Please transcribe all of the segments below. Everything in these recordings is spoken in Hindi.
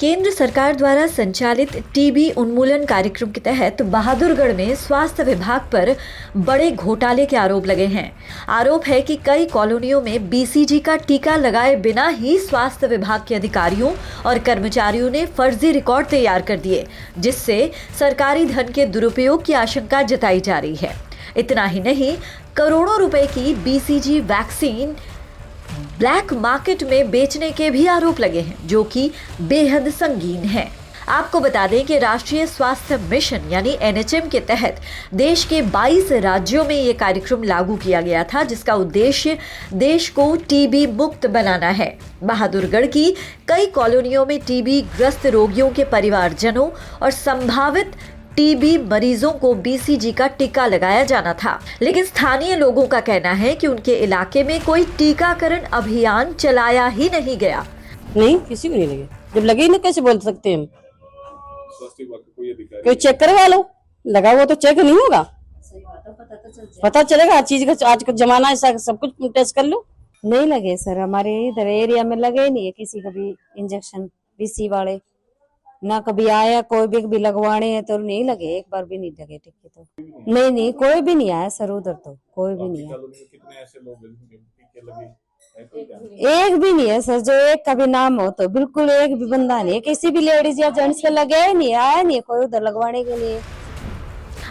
केंद्र सरकार द्वारा संचालित टीबी उन्मूलन कार्यक्रम के तहत बहादुरगढ़ में स्वास्थ्य विभाग पर बड़े घोटाले के आरोप लगे हैं। आरोप है कि कई कॉलोनियों में बीसीजी का टीका लगाए बिना ही स्वास्थ्य विभाग के अधिकारियों और कर्मचारियों ने फर्जी रिकॉर्ड तैयार कर दिए, जिससे सरकारी धन के दुरुपयोग की आशंका जताई जा रही है। इतना ही नहीं, करोड़ों रुपए की बीसीजी वैक्सीन ब्लैक मार्केट में बेचने के भी आरोप लगे हैं, जो कि बेहद संगीन है। आपको बता दें कि राष्ट्रीय स्वास्थ्य मिशन यानी एनएचएम के तहत देश के 22 राज्यों में ये कार्यक्रम लागू किया गया था, जिसका उद्देश्य देश को टीबी मुक्त बनाना है। बहादुरगढ़ की कई कॉलोनियों में टीबी ग्रस्त रोगियों के परिवारजनों और संभावित टीबी मरीजों को बीसीजी का टीका लगाया जाना था, लेकिन स्थानीय लोगों का कहना है कि उनके इलाके में कोई टीकाकरण अभियान चलाया ही नहीं गया। नहीं, किसी को नहीं लगे। जब लगे ही ना कैसे बोल सकते हैं? कोई चेक करवा लो, लगा हुआ तो चेक नहीं होगा। पता चलेगा हर चीज का। आज का जमाना ऐसा, सब कुछ टेस्ट कर लो। नहीं लगे सर, हमारे इधर एरिया में लगे नहीं है किसी का भी इंजेक्शन बीसी वाले, ना कभी आया। कोई भी कभी लगवाने हैं तो नहीं लगे, एक बार भी नहीं लगे टिक्के तो। नहीं, कोई भी नहीं आया सर, उधर तो कोई भी नहीं आया। एक भी नहीं है सर, जो एक का भी नाम हो तो बिल्कुल एक भी बंदा नहीं है। किसी भी लेडीज या जेंट्स के लगे ही नहीं, आया नहीं कोई उधर लगवाने के लिए।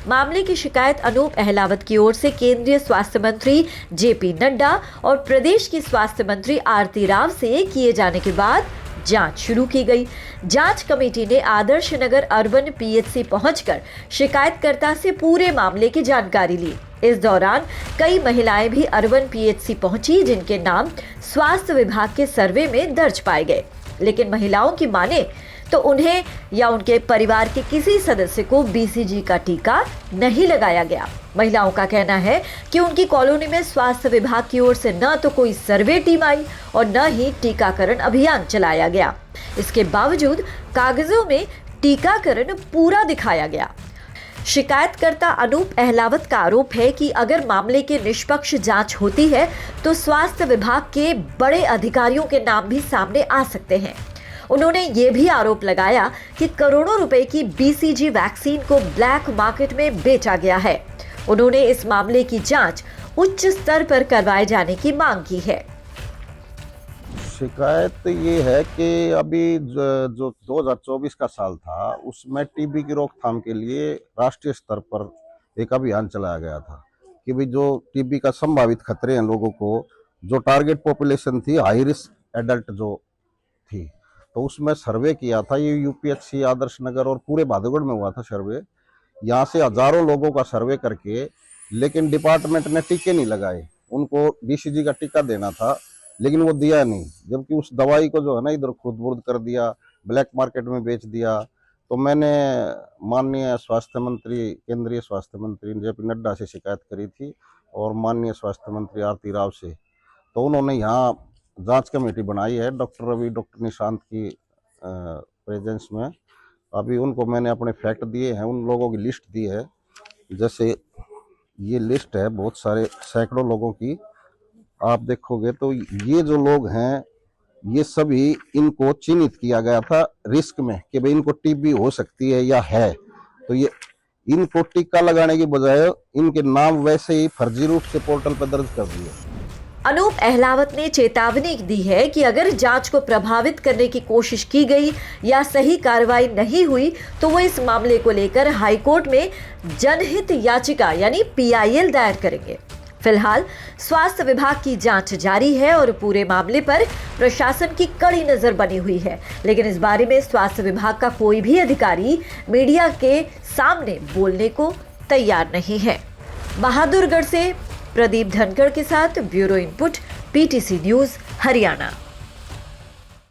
मामले की शिकायत अनूप अहलावत की ओर से केंद्रीय स्वास्थ्य मंत्री जेपी नड्डा और प्रदेश की स्वास्थ्य मंत्री आरती राव से किए जाने के बाद जांच शुरू की गई। जांच कमेटी ने आदर्श नगर अर्बन पीएचसी पहुंचकर शिकायतकर्ता से पूरे मामले की जानकारी ली। इस दौरान कई महिलाएं भी अर्बन पीएचसी पहुंची, जिनके नाम स्वास्थ्य विभाग के सर्वे में दर्ज पाए गए, लेकिन महिलाओं की माने तो उन्हें या उनके परिवार के किसी सदस्य को बीसीजी का टीका नहीं लगाया गया। महिलाओं का कहना है कि उनकी कॉलोनी में स्वास्थ्य विभाग की ओर से न तो कोई सर्वे टीम आई और न ही टीकाकरण अभियान चलाया गया। इसके बावजूद कागजों में टीकाकरण पूरा दिखाया गया। शिकायतकर्ता अनूप अहलावत का आरोप है कि अगर मामले की निष्पक्ष जांच होती है तो स्वास्थ्य विभाग के बड़े अधिकारियों के नाम भी सामने आ सकते हैं। उन्होंने ये भी आरोप लगाया कि करोड़ों रुपए की बीसीजी वैक्सीन को ब्लैक मार्केट में बेचा गया है। उन्होंने इस मामले की जांच उच्च स्तर पर करवाए जाने की मांग की है। शिकायत ये है कि अभी जो 2024 का साल था, उसमें टीबी की रोकथाम के लिए राष्ट्रीय स्तर पर एक अभियान चलाया गया था कि भाई जो टीबी का संभावित खतरे हैं लोगों को, जो टारगेट पॉपुलेशन थी हाई रिस्क एडल्ट जो थी, तो उसमें सर्वे किया था। ये यूपीएचसी आदर्श नगर और पूरे बहादुरगढ़ में हुआ था सर्वे। यहाँ से हजारों लोगों का सर्वे करके, लेकिन डिपार्टमेंट ने टीके नहीं लगाए। उनको बीसीजी का टीका देना था, लेकिन वो दिया नहीं, जबकि उस दवाई को जो है ना इधर खुर्द-बुर्द कर दिया, ब्लैक मार्केट में बेच दिया। तो मैंने माननीय स्वास्थ्य मंत्री, केंद्रीय स्वास्थ्य मंत्री जेपी नड्डा से शिकायत करी थी और माननीय स्वास्थ्य मंत्री आरती राव से। तो उन्होंने यहाँ जांच कमेटी बनाई है डॉक्टर निशांत की प्रेजेंस में। अभी उनको मैंने अपने फैक्ट दिए हैं, उन लोगों की लिस्ट दी है। जैसे ये लिस्ट है बहुत सारे सैकड़ों लोगों की, आप देखोगे तो ये जो लोग हैं ये सभी इनको चिन्हित किया गया था रिस्क में कि भाई इनको टीबी हो सकती है या है। तो ये इनको टीका लगाने की बजाय इनके नाम वैसे ही फर्जी रूप से पोर्टल पर दर्ज कर दिए। अनूप अहलावत ने चेतावनी दी है कि अगर जांच को प्रभावित करने की कोशिश की गई या सही कार्रवाई नहीं हुई तो वो इस मामले को लेकर हाईकोर्ट में जनहित याचिका यानी पीआईएल दायर करेंगे। फिलहाल स्वास्थ्य विभाग की जांच जारी है और पूरे मामले पर प्रशासन की कड़ी नजर बनी हुई है, लेकिन इस बारे में स्वास्थ्य विभाग का कोई भी अधिकारी मीडिया के सामने बोलने को तैयार नहीं है। बहादुरगढ़ से प्रदीप धनखड़ के साथ bureau input, PTC news, Haryana.